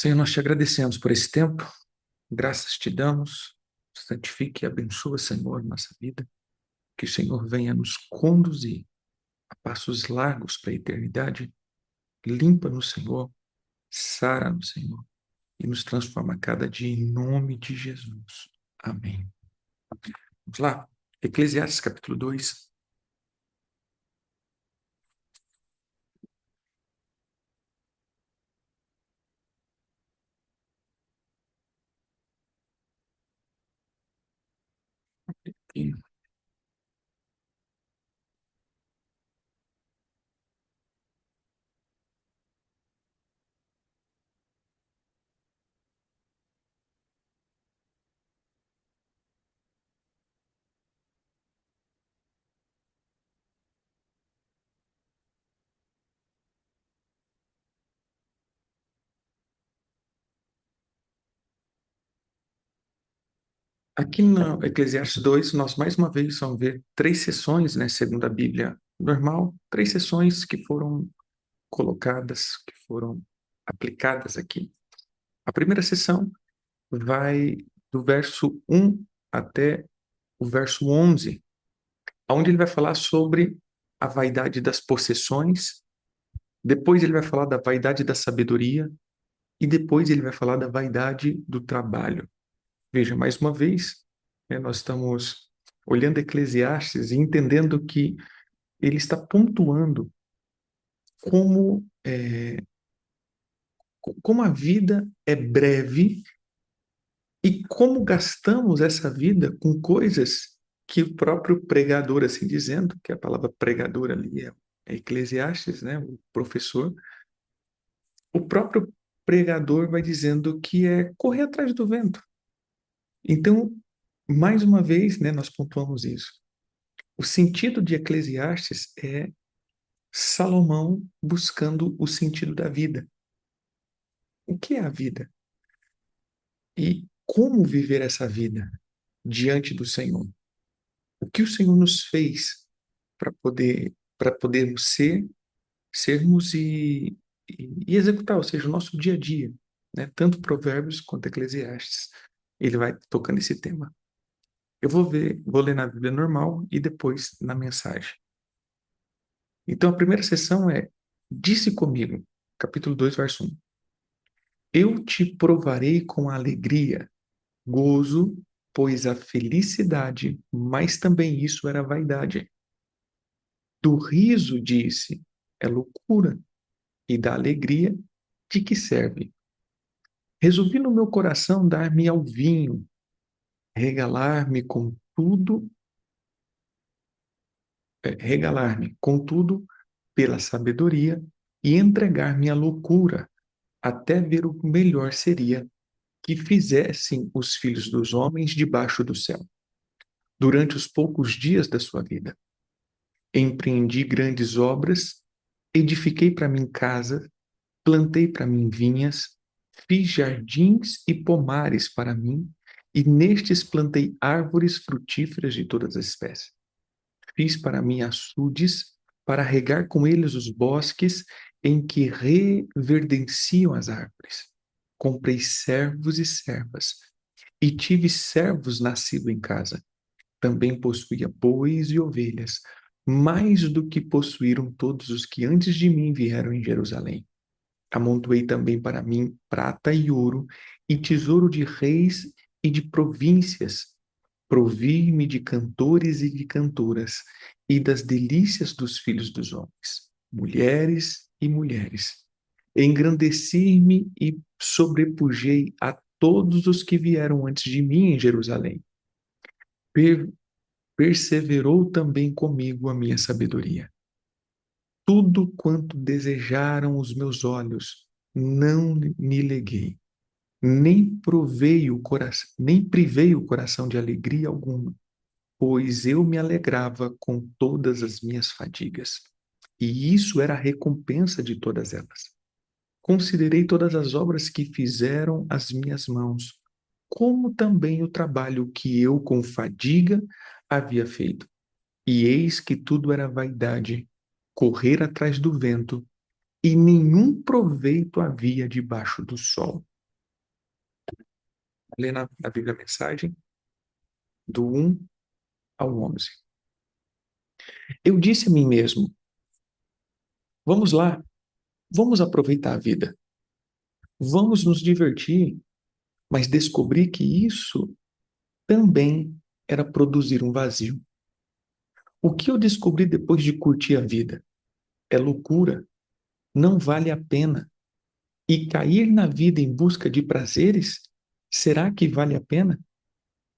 Senhor, nós te agradecemos por esse tempo, graças te damos, santifique e abençoa, Senhor, nossa vida, que o Senhor venha nos conduzir a passos largos para a eternidade, limpa-nos, Senhor, sara-nos, Senhor, e nos transforma a cada dia em nome de Jesus. Amém. Vamos lá, Eclesiastes capítulo 2. E aqui no Eclesiastes 2, nós mais uma vez vamos ver três sessões, né, segundo a Bíblia normal, três sessões que foram colocadas, que foram aplicadas aqui. A primeira sessão vai do verso 1 até o verso 11, onde ele vai falar sobre a vaidade das possessões, depois ele vai falar da vaidade da sabedoria e depois ele vai falar da vaidade do trabalho. Veja, mais uma vez, né, nós estamos olhando Eclesiastes e entendendo que ele está pontuando como, como a vida é breve e como gastamos essa vida com coisas que o próprio pregador, assim dizendo, que a palavra pregador ali é Eclesiastes, né, o professor, o próprio pregador vai dizendo que é correr atrás do vento. Então, mais uma vez, né, nós pontuamos isso. O sentido de Eclesiastes é Salomão buscando o sentido da vida. O que é a vida? E como viver essa vida diante do Senhor? O que o Senhor nos fez para podermos sermos e executar, ou seja, o nosso dia a dia, né? Tanto Provérbios quanto Eclesiastes. Ele vai tocando esse tema. Eu vou ler na Bíblia normal e depois na mensagem. Então a primeira sessão é Disse comigo, capítulo 2, verso 1. Eu te provarei com alegria, gozo, pois a felicidade, mas também isso era vaidade. Do riso, disse, é loucura, e da alegria, de que serve? Resolvi no meu coração dar-me ao vinho, regalar-me com tudo, regalar-me com tudo pela sabedoria e entregar-me à loucura, até ver o melhor seria que fizessem os filhos dos homens debaixo do céu, durante os poucos dias da sua vida. Empreendi grandes obras, edifiquei para mim casa, plantei para mim vinhas, fiz jardins e pomares para mim, e nestes plantei árvores frutíferas de todas as espécies. Fiz para mim açudes, para regar com eles os bosques em que reverdenciam as árvores. Comprei servos e servas, e tive servos nascidos em casa. Também possuía bois e ovelhas, mais do que possuíram todos os que antes de mim vieram em Jerusalém. Amontoei também para mim prata e ouro, e tesouro de reis e de províncias. Provi-me de cantores e de cantoras, e das delícias dos filhos dos homens, mulheres e mulheres. Engrandeci-me e sobrepujei a todos os que vieram antes de mim em Jerusalém. Perseverou também comigo a minha sabedoria. Tudo quanto desejaram os meus olhos, não me neguei, nem privei o coração de alegria alguma, pois eu me alegrava com todas as minhas fadigas. E isso era a recompensa de todas elas. Considerei todas as obras que fizeram as minhas mãos, como também o trabalho que eu com fadiga havia feito. E eis que tudo era vaidade, correr atrás do vento, e nenhum proveito havia debaixo do sol. Ler na Bíblia a Mensagem, do 1 ao 11. Eu disse a mim mesmo: vamos lá, vamos aproveitar a vida, vamos nos divertir, mas descobri que isso também era produzir um vazio. O que eu descobri depois de curtir a vida? É loucura, não vale a pena. E cair na vida em busca de prazeres, será que vale a pena?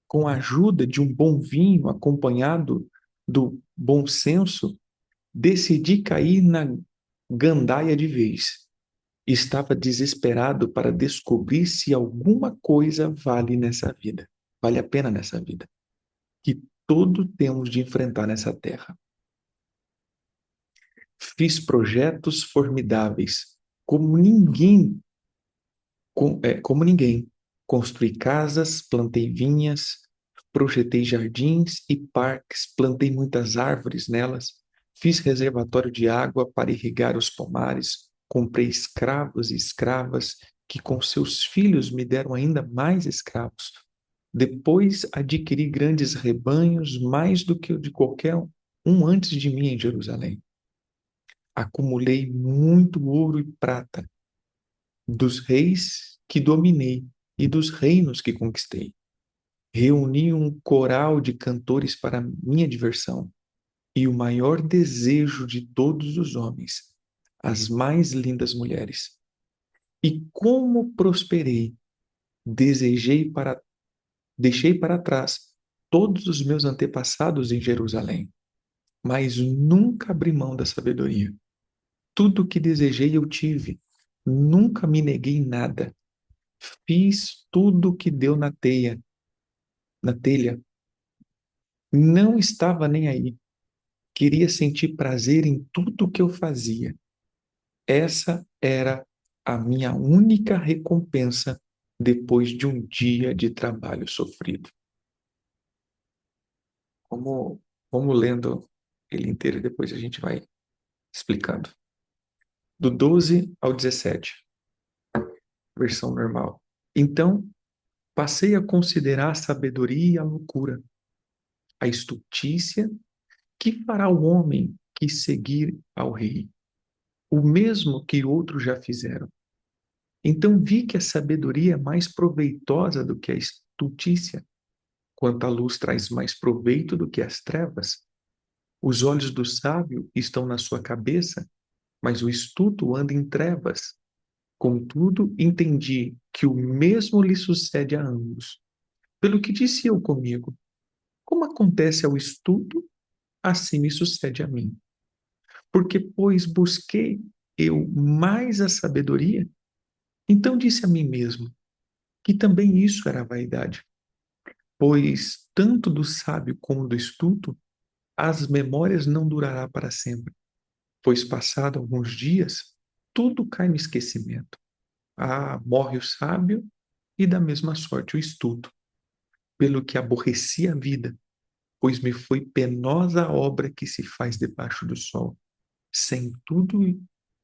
Com a ajuda de um bom vinho, acompanhado do bom senso, decidi cair na gandaia de vez. Estava desesperado para descobrir se alguma coisa vale nessa vida, vale a pena nessa vida, que todos temos de enfrentar nessa terra. Fiz projetos formidáveis, como ninguém, como ninguém. Construí casas, plantei vinhas, projetei jardins e parques, plantei muitas árvores nelas, fiz reservatório de água para irrigar os pomares, comprei escravos e escravas que com seus filhos me deram ainda mais escravos. Depois adquiri grandes rebanhos, mais do que o de qualquer um antes de mim em Jerusalém. Acumulei muito ouro e prata dos reis que dominei e dos reinos que conquistei. Reuni um coral de cantores para minha diversão e o maior desejo de todos os homens, as mais lindas mulheres. E como prosperei, desejei para deixei para trás todos os meus antepassados em Jerusalém, mas nunca abri mão da sabedoria. Tudo o que desejei eu tive, nunca me neguei nada. Fiz tudo o que deu na telha. Não estava nem aí. Queria sentir prazer em tudo o que eu fazia. Essa era a minha única recompensa depois de um dia de trabalho sofrido. Vamos lendo ele inteiro e depois a gente vai explicando. Do 12 ao 17, versão normal. Então, passei a considerar a sabedoria e a loucura, a estultícia que fará o homem que seguir ao rei, o mesmo que outros já fizeram. Então vi que a sabedoria é mais proveitosa do que a estultícia, quanto a luz traz mais proveito do que as trevas. Os olhos do sábio estão na sua cabeça, mas o estulto anda em trevas. Contudo, entendi que o mesmo lhe sucede a ambos. Pelo que disse eu comigo, como acontece ao estulto, assim me sucede a mim. Porque, pois, busquei eu mais a sabedoria, então disse a mim mesmo que também isso era vaidade. Pois, tanto do sábio como do estulto, as memórias não durará para sempre. Pois, passado alguns dias, tudo cai no esquecimento. Ah, morre o sábio e da mesma sorte o estulto. Pelo que aborreci a vida, pois me foi penosa a obra que se faz debaixo do sol. Sem tudo,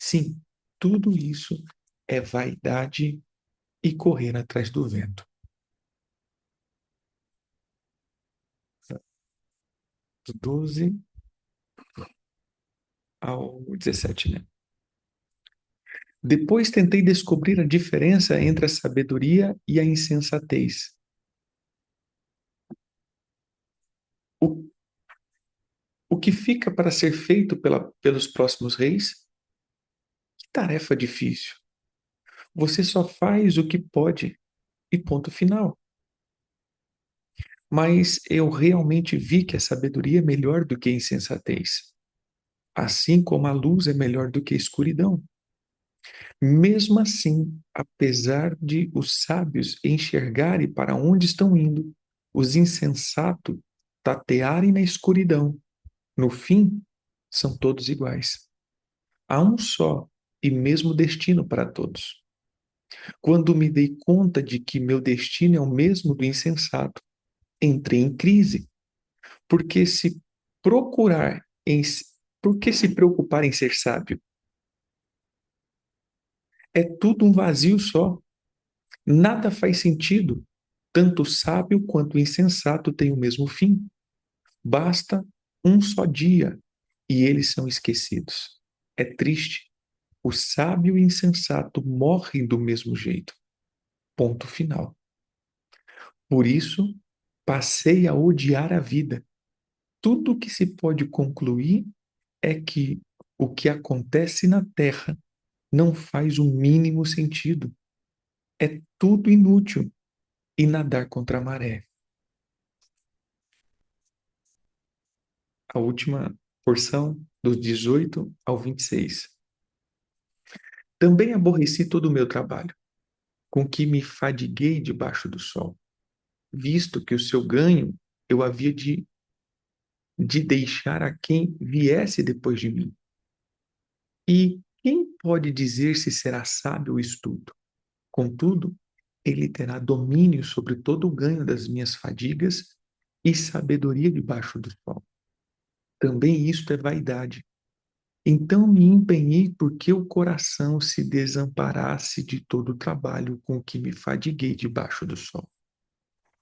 sim, tudo isso é vaidade e correr atrás do vento. Do 12 ao 17, né? Depois tentei descobrir a diferença entre a sabedoria e a insensatez. O, o que fica para ser feito pelos próximos reis? Que tarefa difícil. Você só faz o que pode e ponto final. Mas eu realmente vi que a sabedoria é melhor do que a insensatez, assim como a luz é melhor do que a escuridão. Mesmo assim, apesar de os sábios enxergarem para onde estão indo, os insensatos tatearem na escuridão, no fim, são todos iguais. Há um só e mesmo destino para todos. Quando me dei conta de que meu destino é o mesmo do insensato, entrei em crise, porque se procurar em por que se preocupar em ser sábio? É tudo um vazio só. Nada faz sentido. Tanto o sábio quanto o insensato têm o mesmo fim. Basta um só dia e eles são esquecidos. É triste. O sábio e o insensato morrem do mesmo jeito. Ponto final. Por isso, passei a odiar a vida. Tudo o que se pode concluir é que o que acontece na Terra não faz o mínimo sentido. É tudo inútil e nadar contra a maré. A última porção, dos 18 ao 26. Também aborreci todo o meu trabalho, com que me fadiguei debaixo do sol, visto que o seu ganho eu havia de deixar a quem viesse depois de mim. E quem pode dizer se será sábio ou estúpido? Contudo, ele terá domínio sobre todo o ganho das minhas fadigas e sabedoria debaixo do sol. Também isto é vaidade. Então me empenhei porque o coração se desamparasse de todo o trabalho com que me fadiguei debaixo do sol.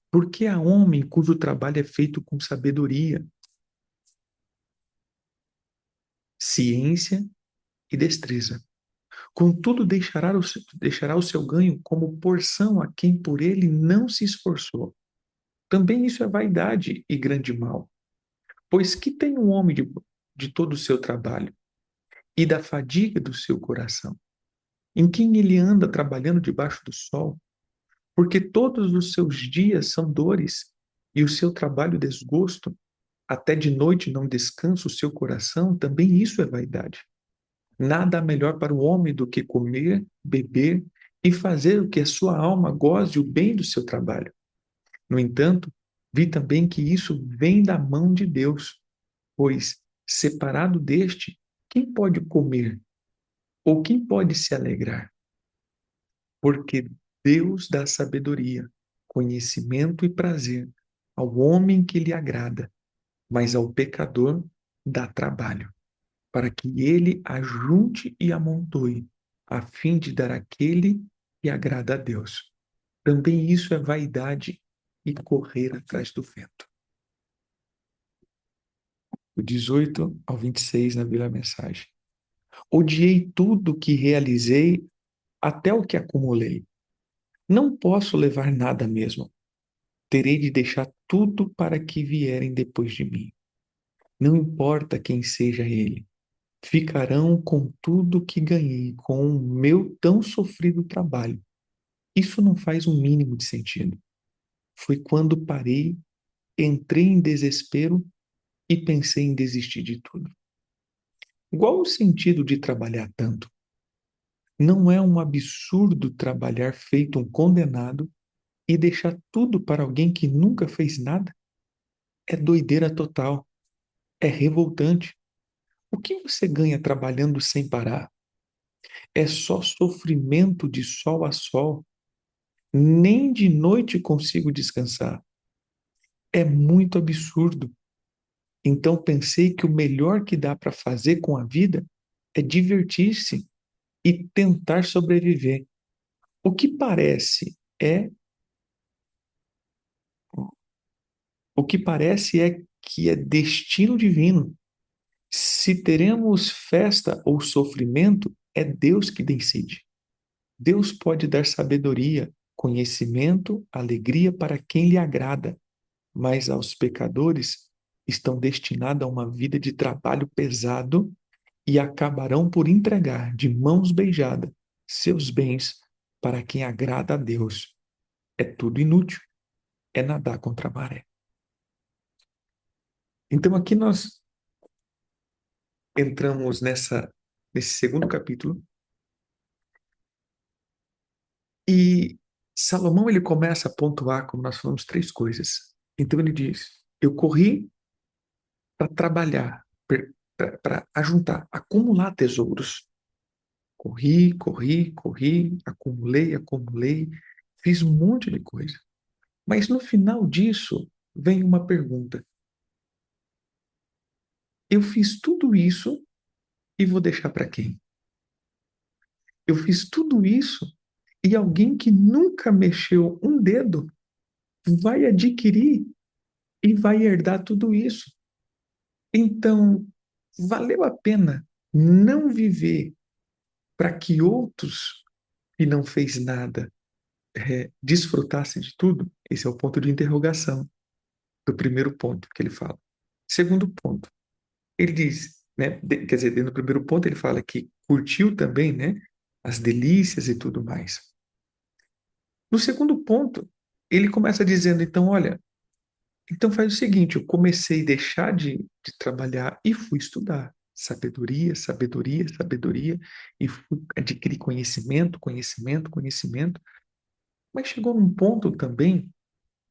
Porque há homem cujo trabalho é feito com sabedoria, ciência e destreza. Contudo, deixará o seu ganho como porção a quem por ele não se esforçou. Também isso é vaidade e grande mal. Pois que tem um homem de todo o seu trabalho e da fadiga do seu coração, em quem ele anda trabalhando debaixo do sol, porque todos os seus dias são dores e o seu trabalho desgosto, até de noite não descansa o seu coração, também isso é vaidade. Nada há melhor para o homem do que comer, beber e fazer o que a sua alma goze o bem do seu trabalho. No entanto, vi também que isso vem da mão de Deus, pois, separado deste, quem pode comer ou quem pode se alegrar? Porque Deus dá sabedoria, conhecimento e prazer ao homem que lhe agrada, mas ao pecador dá trabalho, para que ele ajunte e amontoe, a fim de dar àquele que agrada a Deus. Também isso é vaidade e correr atrás do vento. Do 18 ao 26 na Bíblia Mensagem. Odiei tudo que realizei, até o que acumulei. Não posso levar nada mesmo. Terei de deixar tudo para que vierem depois de mim. Não importa quem seja ele. Ficarão com tudo que ganhei com o meu tão sofrido trabalho. Isso não faz um mínimo de sentido. Foi quando parei, entrei em desespero e pensei em desistir de tudo. Qual o sentido de trabalhar tanto? Não é um absurdo trabalhar feito um condenado e deixar tudo para alguém que nunca fez nada? É doideira total. É revoltante. O que você ganha trabalhando sem parar? É só sofrimento de sol a sol. Nem de noite consigo descansar. É muito absurdo. Então pensei que o melhor que dá para fazer com a vida é divertir-se e tentar sobreviver. O que parece é o que parece é que é destino divino. Se teremos festa ou sofrimento, é Deus que decide. Deus pode dar sabedoria, conhecimento, alegria para quem lhe agrada, mas aos pecadores estão destinados a uma vida de trabalho pesado e acabarão por entregar de mãos beijadas seus bens para quem agrada a Deus. É tudo inútil, é nadar contra a maré. Então aqui nós entramos nesse segundo capítulo e Salomão ele começa a pontuar, como nós falamos, três coisas. Então ele diz: eu corri para trabalhar, para ajuntar, acumular tesouros. Corri, corri, corri, acumulei, acumulei, fiz um monte de coisa. Mas no final disso vem uma pergunta: eu fiz tudo isso e vou deixar para quem? Eu fiz tudo isso e alguém que nunca mexeu um dedo vai adquirir e vai herdar tudo isso. Então, valeu a pena não viver para que outros que não fez nada desfrutassem de tudo? Esse é o ponto de interrogação do primeiro ponto que ele fala. Segundo ponto, ele diz, né, quer dizer, no primeiro ponto ele fala que curtiu também, né, as delícias e tudo mais. No segundo ponto, ele começa dizendo, então, olha, então faz o seguinte, eu comecei a deixar de trabalhar e fui estudar. Sabedoria, sabedoria, sabedoria, e fui adquirir conhecimento, conhecimento, conhecimento. Mas chegou num ponto também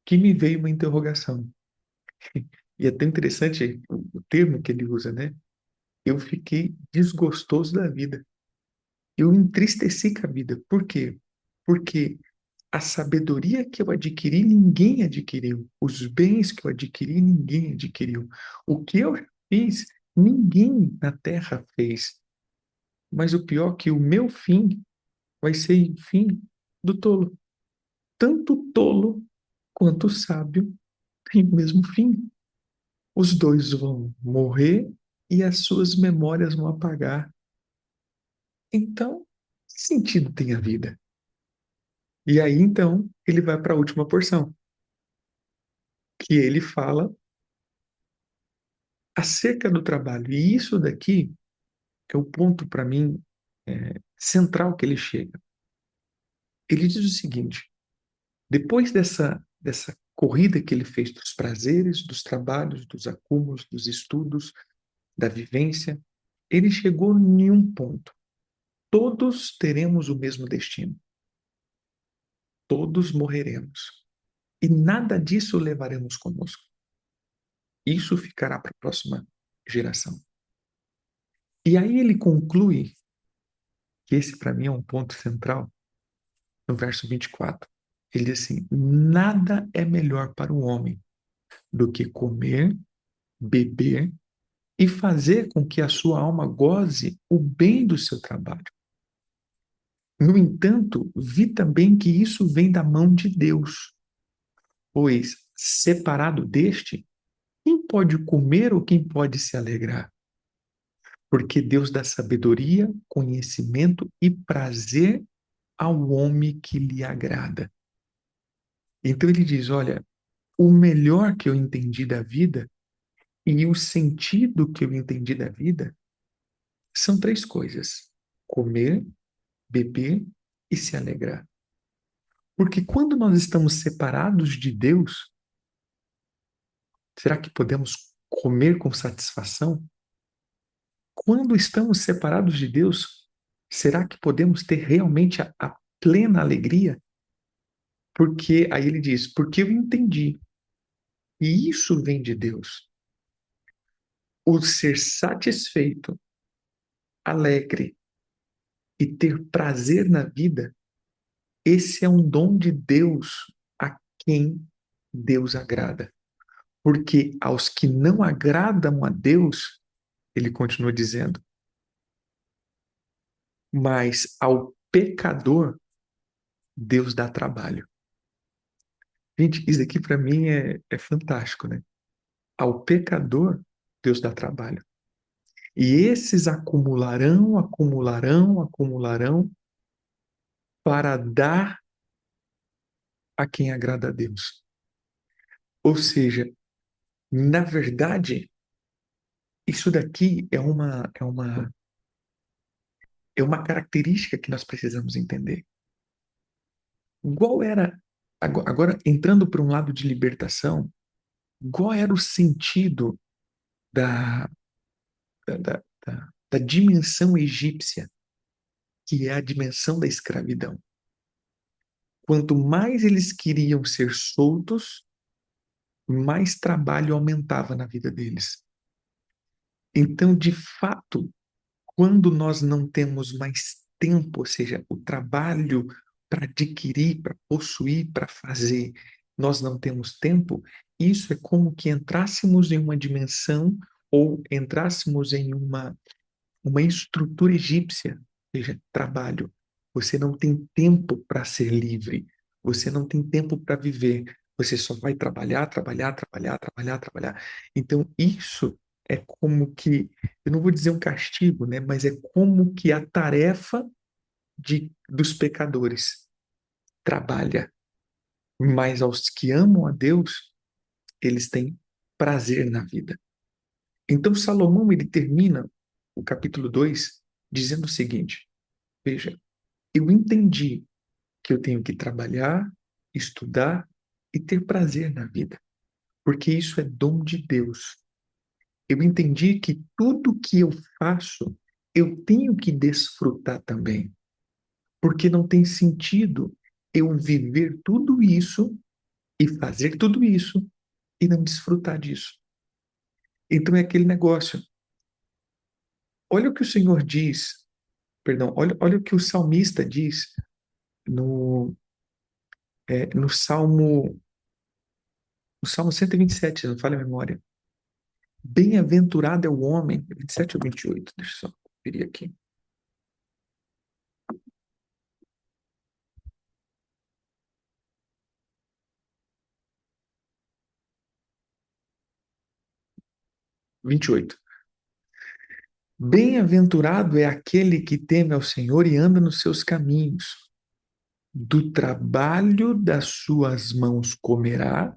que me veio uma interrogação. E é tão interessante o termo que ele usa, né? Eu fiquei desgostoso da vida. Eu entristeci com a vida. Por quê? Porque a sabedoria que eu adquiri, ninguém adquiriu. Os bens que eu adquiri, ninguém adquiriu. O que eu fiz, ninguém na terra fez. Mas o pior é que o meu fim vai ser o fim do tolo. Tanto o tolo quanto o sábio têm o mesmo fim. Os dois vão morrer e as suas memórias vão apagar. Então, que sentido tem a vida? E aí, então, ele vai para a última porção, que ele fala acerca do trabalho. E isso daqui é o ponto, para mim, central que ele chega. Ele diz o seguinte: depois dessa corrida que ele fez dos prazeres, dos trabalhos, dos acúmulos, dos estudos, da vivência, ele chegou em um ponto. Todos teremos o mesmo destino. Todos morreremos. E nada disso levaremos conosco. Isso ficará para a próxima geração. E aí ele conclui, que esse para mim é um ponto central, no verso 24. Ele diz assim: nada é melhor para o homem do que comer, beber e fazer com que a sua alma goze o bem do seu trabalho. No entanto, vi também que isso vem da mão de Deus, pois, separado deste, quem pode comer ou quem pode se alegrar? Porque Deus dá sabedoria, conhecimento e prazer ao homem que lhe agrada. Então ele diz: olha, o melhor que eu entendi da vida e o sentido que eu entendi da vida são três coisas: comer, beber e se alegrar. Porque quando nós estamos separados de Deus, será que podemos comer com satisfação? Quando estamos separados de Deus, será que podemos ter realmente a plena alegria? Porque, aí ele diz, porque eu entendi, e isso vem de Deus. O ser satisfeito, alegre e ter prazer na vida, esse é um dom de Deus a quem Deus agrada. Porque aos que não agradam a Deus, ele continua dizendo, mas ao pecador, Deus dá trabalho. Gente, isso aqui para mim é fantástico, né? Ao pecador, Deus dá trabalho. E esses acumularão, acumularão, acumularão para dar a quem agrada a Deus. Ou seja, na verdade, isso daqui é uma característica que nós precisamos entender. Qual era, agora entrando para um lado de libertação, qual era o sentido da, da dimensão egípcia, que é a dimensão da escravidão? Quanto mais eles queriam ser soltos, mais trabalho aumentava na vida deles. Então, de fato, quando nós não temos mais tempo, ou seja, o trabalho para adquirir, para possuir, para fazer, nós não temos tempo, isso é como que entrássemos em uma dimensão ou entrássemos em uma estrutura egípcia, ou seja, trabalho. Você não tem tempo para ser livre, você não tem tempo para viver, Você só vai trabalhar, trabalhar, trabalhar, trabalhar, trabalhar. Então, isso é como que, eu não vou dizer um castigo, né? Mas é como que a tarefa dos pecadores trabalha. Mas aos que amam a Deus, eles têm prazer na vida. Então, Salomão, ele termina o capítulo 2 dizendo o seguinte: veja, eu entendi que eu tenho que trabalhar, estudar e ter prazer na vida, porque isso é dom de Deus. Eu entendi que tudo que eu faço, eu tenho que desfrutar também, porque não tem sentido eu viver tudo isso e fazer tudo isso e não desfrutar disso. Então é aquele negócio. Olha o que o Senhor diz, perdão, olha o que o salmista diz no, no Salmo 127, não falha a memória. Bem-aventurado é o homem, 27 ou 28, deixa eu só conferir aqui. 28. Bem-aventurado é aquele que teme ao Senhor e anda nos seus caminhos. Do trabalho das suas mãos comerá,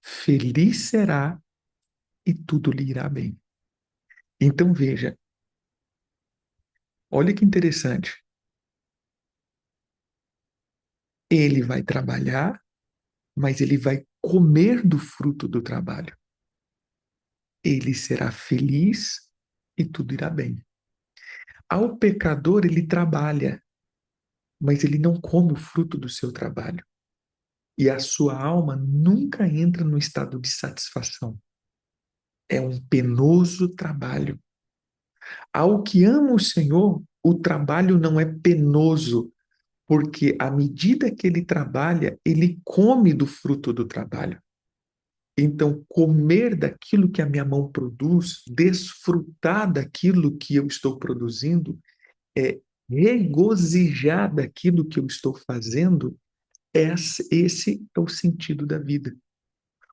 feliz será e tudo lhe irá bem. Então veja, olha que interessante. Ele vai trabalhar, mas ele vai comer do fruto do trabalho. Ele será feliz e tudo irá bem. Ao pecador, ele trabalha, mas ele não come o fruto do seu trabalho. E a sua alma nunca entra no estado de satisfação. É um penoso trabalho. Ao que ama o Senhor, o trabalho não é penoso, porque à medida que ele trabalha, ele come do fruto do trabalho. Então, comer daquilo que a minha mão produz, desfrutar daquilo que eu estou produzindo, é regozijar daquilo que eu estou fazendo, esse é o sentido da vida.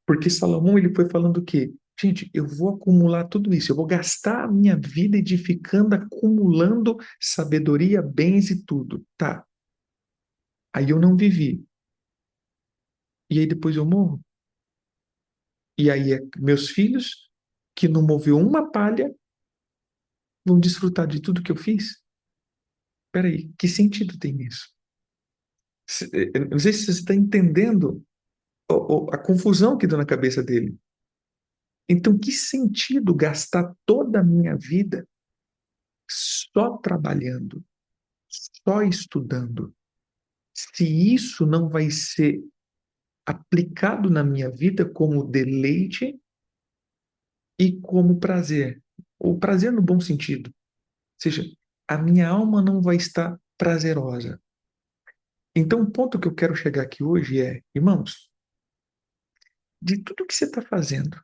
Porque Salomão ele foi falando o quê? Gente, eu vou acumular tudo isso, eu vou gastar a minha vida edificando, acumulando sabedoria, bens e tudo. Tá. Aí eu não vivi. E aí depois eu morro. E aí meus filhos, que não moveu uma palha, vão desfrutar de tudo que eu fiz? Peraí, que sentido tem isso? Eu não sei se você está entendendo a confusão que deu na cabeça dele. Então, que sentido gastar toda a minha vida só trabalhando, só estudando, se isso não vai ser aplicado na minha vida como deleite e como prazer? O prazer no bom sentido. Ou seja, a minha alma não vai estar prazerosa. Então, o ponto que eu quero chegar aqui hoje é, irmãos, de tudo que você está fazendo,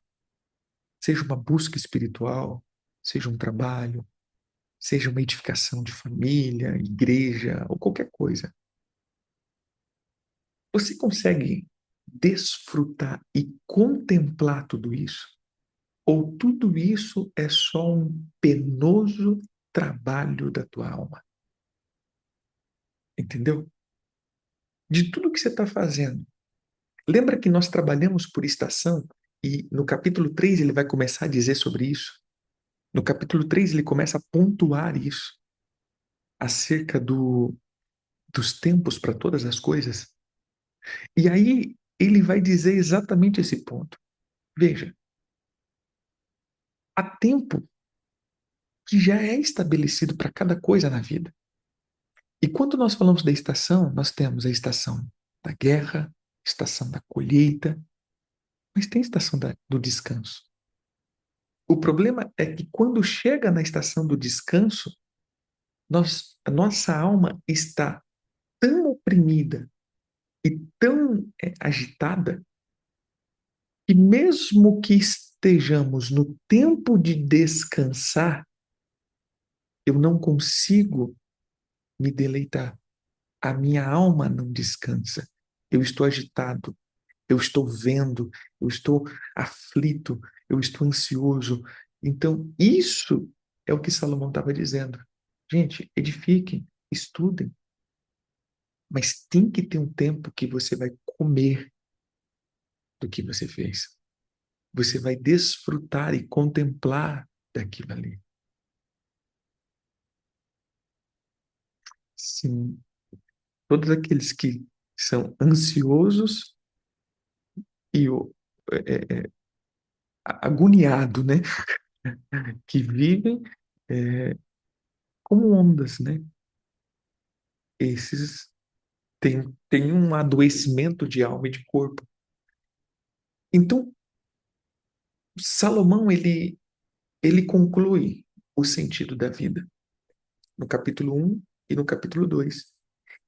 seja uma busca espiritual, seja um trabalho, seja uma edificação de família, igreja ou qualquer coisa, você consegue desfrutar e contemplar tudo isso? Ou tudo isso é só um penoso trabalho da tua alma? Entendeu? De tudo que você está fazendo. Lembra que nós trabalhamos por estação? E no capítulo 3 ele vai começar a dizer sobre isso. No capítulo 3 ele começa a pontuar isso, acerca dos tempos para todas as coisas. E aí ele vai dizer exatamente esse ponto. Veja, há tempo que já é estabelecido para cada coisa na vida. E quando nós falamos da estação, nós temos a estação da guerra, estação da colheita, mas tem a estação do descanso. O problema é que quando chega na estação do descanso, a nossa alma está tão oprimida e tão agitada que mesmo que estejamos no tempo de descansar, eu não consigo me deleitar. A minha alma não descansa. Eu estou agitado. eu estou vendo, eu estou aflito, eu estou ansioso. Então, isso é o que Salomão estava dizendo. Gente, edifiquem, estudem, mas tem que ter um tempo que você vai comer do que você fez. Você vai desfrutar e contemplar daquilo ali. Sim, todos aqueles que são ansiosos e agoniados, né? Que vivem é, como ondas, né? Esses têm um adoecimento de alma e de corpo. Então, Salomão, ele conclui o sentido da vida. No capítulo 1 e no capítulo 2.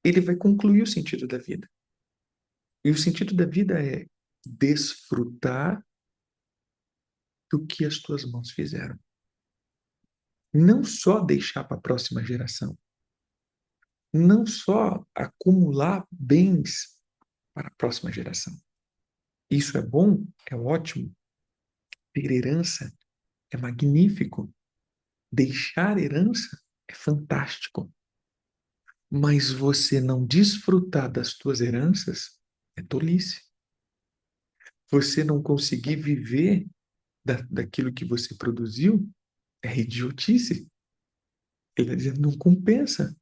Ele vai concluir o sentido da vida. E o sentido da vida é desfrutar do que as tuas mãos fizeram. Não só deixar para a próxima geração, não só acumular bens para a próxima geração. Isso é bom, é ótimo. Ter herança é magnífico. Deixar herança é fantástico. Mas você não desfrutar das tuas heranças é tolice. Você não conseguir viver daquilo que você produziu é idiotice. Ele está dizendo, não compensa.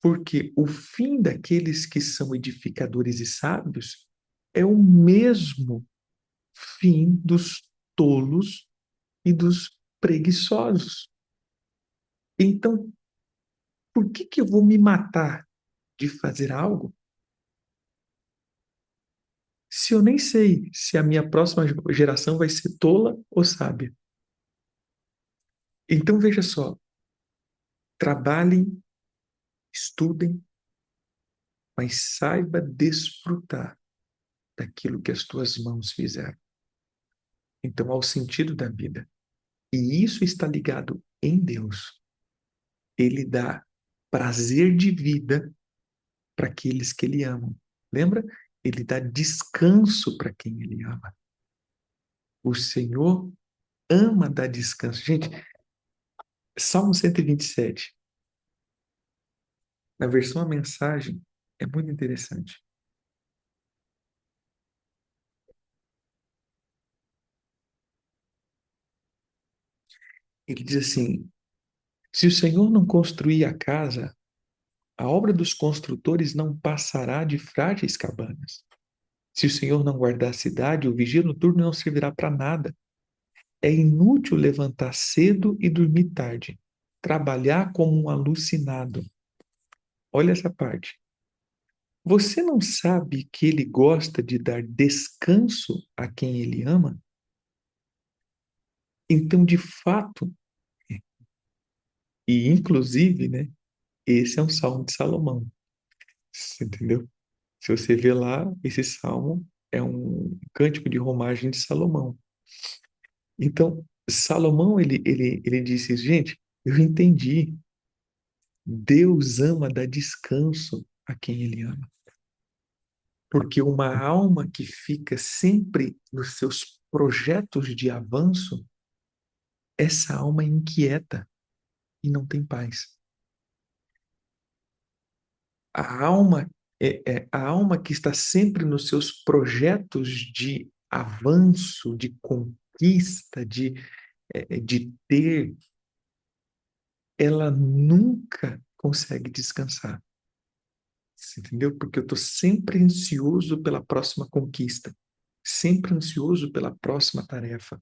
Porque o fim daqueles que são edificadores e sábios é o mesmo fim dos tolos e dos preguiçosos. Então, por que eu vou me matar de fazer algo se eu nem sei se a minha próxima geração vai ser tola ou sábia? Então, veja só, trabalhem, estudem, mas saiba desfrutar daquilo que as tuas mãos fizeram. Então, ao sentido da vida. E isso está ligado em Deus. Ele dá prazer de vida para aqueles que ele ama. Lembra? Ele dá descanso para quem ele ama. O Senhor ama dar descanso. Gente, Salmo 127, na versão a mensagem, é muito interessante. Ele diz assim: se o Senhor não construir a casa, a obra dos construtores não passará de frágeis cabanas. Se o Senhor não guardar a cidade, o vigia noturno não servirá para nada. É inútil levantar cedo e dormir tarde, trabalhar como um alucinado. Olha essa parte. Você não sabe que ele gosta de dar descanso a quem ele ama? Então, de fato, e inclusive, né, esse é um salmo de Salomão. Você entendeu? Se você vê lá, esse salmo é um cântico de romagem de Salomão. Então, Salomão, ele disse, gente, eu entendi. Deus ama dar descanso a quem ele ama. Porque uma alma que fica sempre nos seus projetos de avanço, essa alma é inquieta e não tem paz. A alma que está sempre nos seus projetos de avanço, de conquista, de ter, ela nunca consegue descansar. Você entendeu? Porque eu estou sempre ansioso pela próxima conquista, sempre ansioso pela próxima tarefa,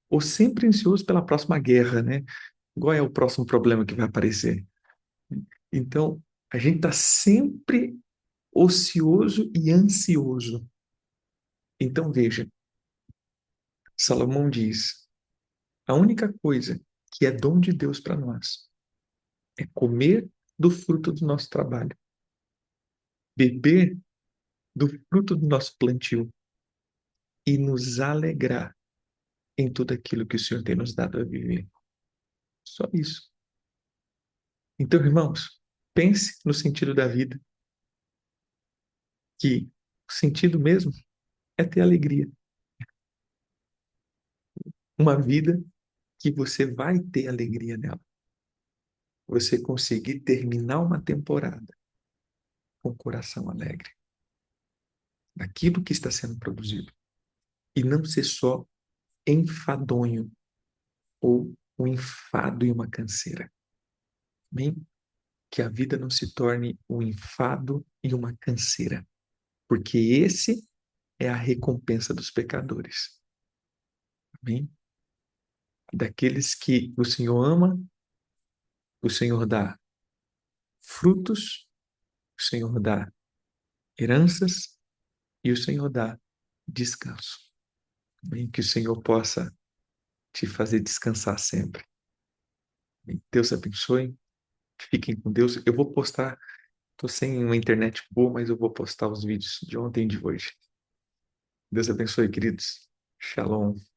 ou sempre ansioso pela próxima guerra, né? Qual é o próximo problema que vai aparecer? Então, a gente está sempre ocioso e ansioso. Então, veja, Salomão diz: a única coisa que é dom de Deus para nós é comer do fruto do nosso trabalho, beber do fruto do nosso plantio e nos alegrar em tudo aquilo que o Senhor tem nos dado a viver. Só isso. Então, irmãos, pense no sentido da vida, que o sentido mesmo é ter alegria. Uma vida que você vai ter alegria nela. Você conseguir terminar uma temporada com o coração alegre daquilo que está sendo produzido. E não ser só enfadonho ou um enfado e uma canseira. Amém? Que a vida não se torne um enfado e uma canseira. Porque esse é a recompensa dos pecadores. Amém? Daqueles que o Senhor ama, o Senhor dá frutos, o Senhor dá heranças e o Senhor dá descanso. Amém? Que o Senhor possa te fazer descansar sempre. Amém? Deus abençoe. Fiquem com Deus. Eu vou postar, estou sem uma internet boa, mas eu vou postar os vídeos de ontem e de hoje. Deus abençoe, queridos. Shalom.